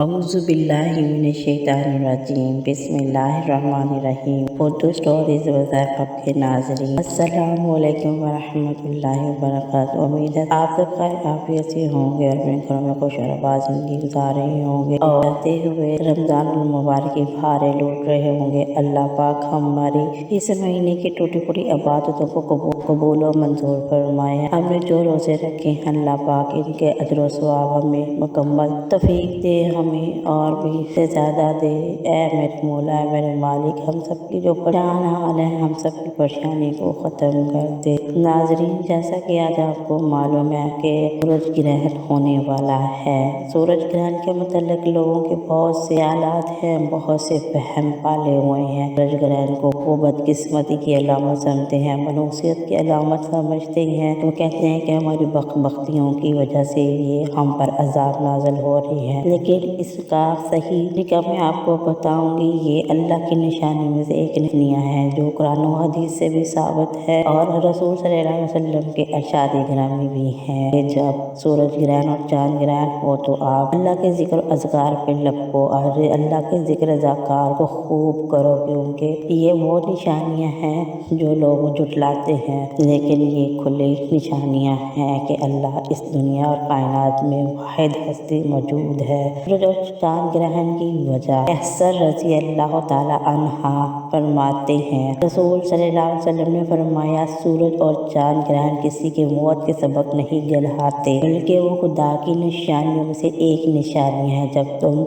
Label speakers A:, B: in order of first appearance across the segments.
A: اعوذ باللہ من الشیطان الرجیم، بسم اللہ الرحمن الرحیم۔ اردو سٹوریز وظائف کے ناظرین، السلام علیکم ورحمۃ اللہ وبرکاتہ۔ امید ہے آپ سب خیر عافیت سے ہوں گے اور اپنے گھروں میں خوش اور آباد زندگی گزار رہے ہوں گے اور آتے ہوئے رمضان المبارک کی بھارے لوٹ رہے ہوں گے۔ اللہ پاک ہماری اس مہینے کی ٹوٹی پھوٹی عبادتوں کو قبول و منظور فرمائے۔ ہم نے جو روزے رکھے ہیں، اللہ پاک ان کے اجر و ثواب ہمیں مکمل توفیق دے، ہمیں اور بھی سے زیادہ دے۔ اے میرے مولا، اے میرے مالک، ہم سب کی جو پریشان حال ہے، ہم سب کی پریشانی کو ختم کر دے۔ ناظرین، جیسا کہ آج آپ کو معلوم ہے کہ سورج گرہن ہونے والا ہے۔ سورج گرہن کے متعلق لوگوں کے بہت سے خیالات ہیں، بہت سے وہم پالے ہوئے ہیں۔ سورج گرہن کو وہ بدقسمتی کی علامت سمجھتے ہیں، منحوسیت کی علامت سمجھتے ہیں۔ وہ کہتے ہیں کہ ہماری بختیوں کی وجہ سے یہ ہم پر عذاب نازل ہو رہی ہے، لیکن اس کا صحیح طریقہ میں آپ کو بتاؤں گی۔ یہ اللہ کی نشانی میں سے ایک نشانیاں ہیں جو قرآن و حدیث سے بھی ثابت ہے اور رسول صلی اللہ علیہ وسلم کے ارشاد گرامی بھی ہیں کہ جب سورج گرہن اور چاند گرہن ہو تو آپ اللہ کے ذکر و اذکار پہ لپو اور اللہ کے ذکر اذکار کو خوب کرو، کیونکہ یہ وہ نشانیاں ہیں جو لوگ جھٹلاتے ہیں، لیکن یہ کھلی نشانیاں ہیں کہ اللہ اس دنیا اور کائنات میں واحد ہستی موجود ہے۔ سورج اور چاند گرہن کی وجہ کیسر رضی اللہ تعالی عنہ فرماتے ہیں، رسول صلی اللہ علیہ وسلم نے فرمایا، سورج اور چاند گرہن کسی کے موت کے سبق نہیں گنواتے، بلکہ وہ خدا کی نشانیوں میں سے ایک نشانی ہے۔ جب تم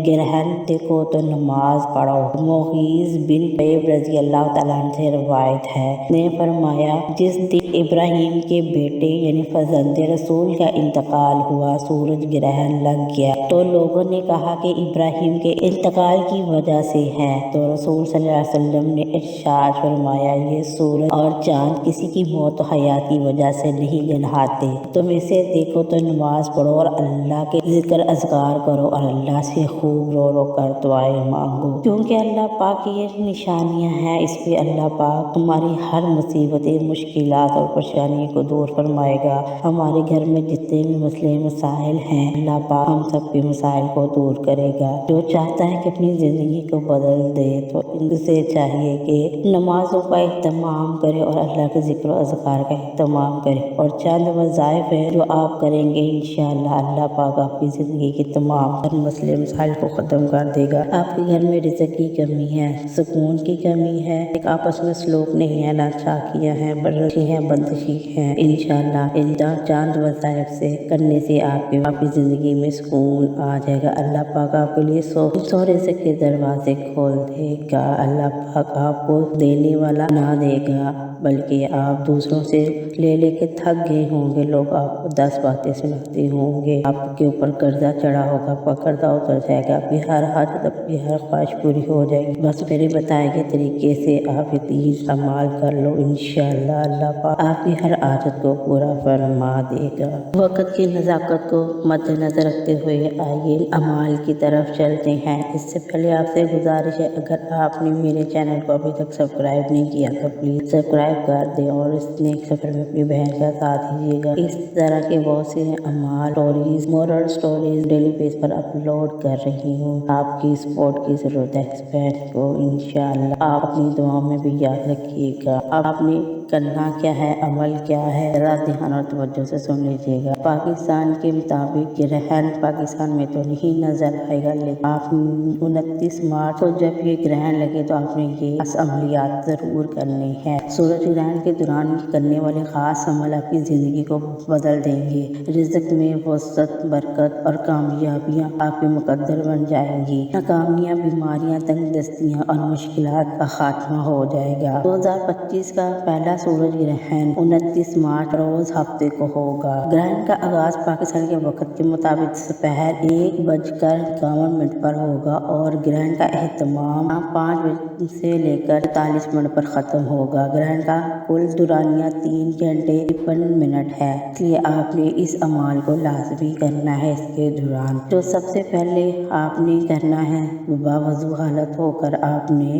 A: گرہن دیکھو تو نماز پڑھو۔ مغیث بن شعیب رضی اللہ تعالیٰ عنہ سے روایت ہے، نے فرمایا، جس دن ابراہیم کے بیٹے یعنی فرزند رسول کا انتقال ہوا، سورج گرہن لگ گیا تو لوگوں نے کہا کہ ابراہیم کے انتقال کی وجہ سے ہے، تو رسول صلی اللہ علیہ وسلم نے ارشاد فرمایا، یہ سورج اور چاند کسی کی موت و حیات کی وجہ سے نہیں گنواتے، تم اسے دیکھو تو نماز پڑھو اور اللہ کے ذکر اذکار کرو اور اللہ سے خوب رو رو کر دعائیں مانگو، کیونکہ اللہ پاک کی یہ نشانیاں ہیں، اس پہ اللہ پاک ہماری ہر مصیبتیں، مشکلات اور پریشانی کو دور فرمائے گا۔ ہمارے گھر میں جتنے بھی مسئلے مسائل ہیں، اللہ پاک ہم سب کے مسائل کو دور کرے گا۔ جو چاہتا ہے کہ اپنی زندگی کو بدل دے تو ان سے چاہیے کہ نمازوں کا اہتمام کرے اور اللہ کے ذکر و اذکار کا اہتمام کرے، اور چند وظائف ہیں جو آپ کریں گے، انشاءاللہ اللہ پاک آپ کی زندگی کے تمام مسئلے مسائل کو ختم کر دے گا۔ آپ کے گھر میں رزق کی کمی ہے، سکون کی کمی ہے، ایک آپس میں سلوک نہیں ہے، ناچاکیاں ہیں، برشی ہیں، بندشی ہیں، انشاءاللہ ان چاند وظائف سے کرنے سے آپ کی زندگی میں سکون آ جائے گا۔ اللہ پاک آپ کے لیے سو رزق کے دروازے کھول دے گا۔ اللہ پاک آپ کو دینے والا نہ دے گا، بلکہ آپ دوسروں سے لے لے کے تھک گئے ہوں گے، لوگ آپ کو 10 باتیں سناتے ہوں گے، آپ کے اوپر قرضہ چڑھا ہوگا، آپ کا قرضہ اتر جائے گا، آپ کی ہر حاجت، آپ کی ہر خواہش پوری ہو جائے گی۔ بس میرے بتائے گئے طریقے سے آپ یہ 3 اعمال کر لو، انشاءاللہ اللہ پاک آپ کی ہر حاجت کو پورا فرما دے گا۔ وقت کی نزاکت کو مد نظر رکھتے ہوئے آئیے اعمال کی طرف چلتے ہیں۔ اس سے پہلے آپ سے گزارش ہے، اگر آپ نے میرے چینل کو ابھی تک سبسکرائب نہیں کیا تو پلیز سبسکرائب کر دیں اور اس نیک سفر میں اپنی بہن کا ساتھ دیجیے گا۔ اس طرح کے بہت سے اعمال، سٹوریز، مورل سٹوریز ڈیلی بیس پر اپلوڈ کر رہی ہوں۔ آپ کی سپورٹ کی ضرورت ہے اس بہن کو، انشاءاللہ آپ اپنی دعاؤں میں بھی یاد رکھیے گا۔ آپ نے کرنا کیا ہے، عمل کیا ہے، ذرا دھیان اور توجہ سے سن لیجیے گا۔ پاکستان کے مطابق گرہن پاکستان میں تو نہیں نظر آئے گا، لیکن آپ 29 مارچ کو جب یہ گرہن لگے تو آپ نے یہ خاص عملیات ضرور کرنے ہیں۔ سورج گرہن کے دوران کرنے والے خاص عمل آپ کی زندگی کو بدل دیں گے۔ رزق میں وسعت، برکت اور کامیابیاں آپ کے مقدر بن جائیں گی۔ ناکامیاں، بیماریاں، تنگ دستیاں اور مشکلات کا خاتمہ ہو جائے گا۔ 2025 کا پہلا سورج گرہن 29 مارچ روز ہفتے کو ہوگا۔ گرہن کا آغاز پاکستان کے وقت کے مطابق دوپہر 1:51 پر ہوگا اور گرہن کا اہتمام 5 بجے سے لے کر 44 منٹ پر ختم ہوگا۔ گرہن کا کل دورانیہ 3 گھنٹے 53 منٹ ہے، اس لیے آپ نے اس عمل کو لازمی کرنا ہے۔ اس کے دوران جو سب سے پہلے آپ نے کرنا ہے، باوضو حالت ہو کر آپ نے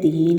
A: 3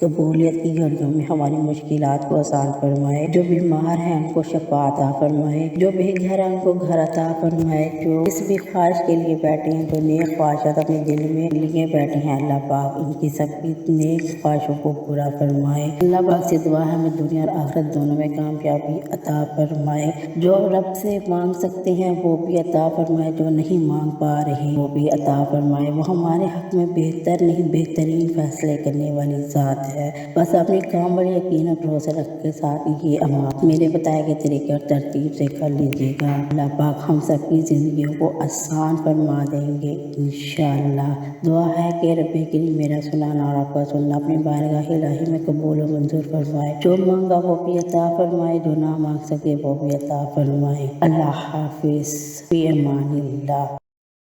A: قبولیت کی گھڑیوں میں ہماری مشکلات کو آسان فرمائے، جو بیمار ہیں ان کو شفا عطا فرمائے، جو بے گھر ہیں ان کو گھر عطا فرمائے، جو اس بھی خواہش کے لیے بیٹھے ہیں، جو نیک خواہشات اپنے دل میں لیے بیٹھے ہیں، اللہ پاک ان کی سب کی نیک خواہشوں کو پورا فرمائے۔ اللہ پاک سے دعا ہے ہمیں دنیا اور آخرت دونوں میں کامیابی عطا فرمائے، جو رب سے مانگ سکتے ہیں وہ بھی عطا فرمائے، جو نہیں مانگ پا رہے وہ بھی عطا فرمائے۔ وہ ہمارے حق میں بہتر نہیں بہترین فیصلے کرنے والی ذات ہے، بس اپنے کام پر یقین اور بھروسہ رکھ کے ساتھ یہ اعمال میرے بتائے گئے طریقے اور ترتیب سے کر لیجیے گا۔ اللہ پاک ہم سب کی زندگیوں کو آسان فرما دیں گے انشاءاللہ۔ دعا ہے کہ رب کریم میرا سنانا اور آپ کا سننا اپنی بارگاہ الہی میں قبول و منظور فرمائے، جو مانگا وہ بھی عطا فرمائے، جو نہ مانگ سکے وہ بھی عطا فرمائے۔ اللہ حافظ، فی امان اللہ۔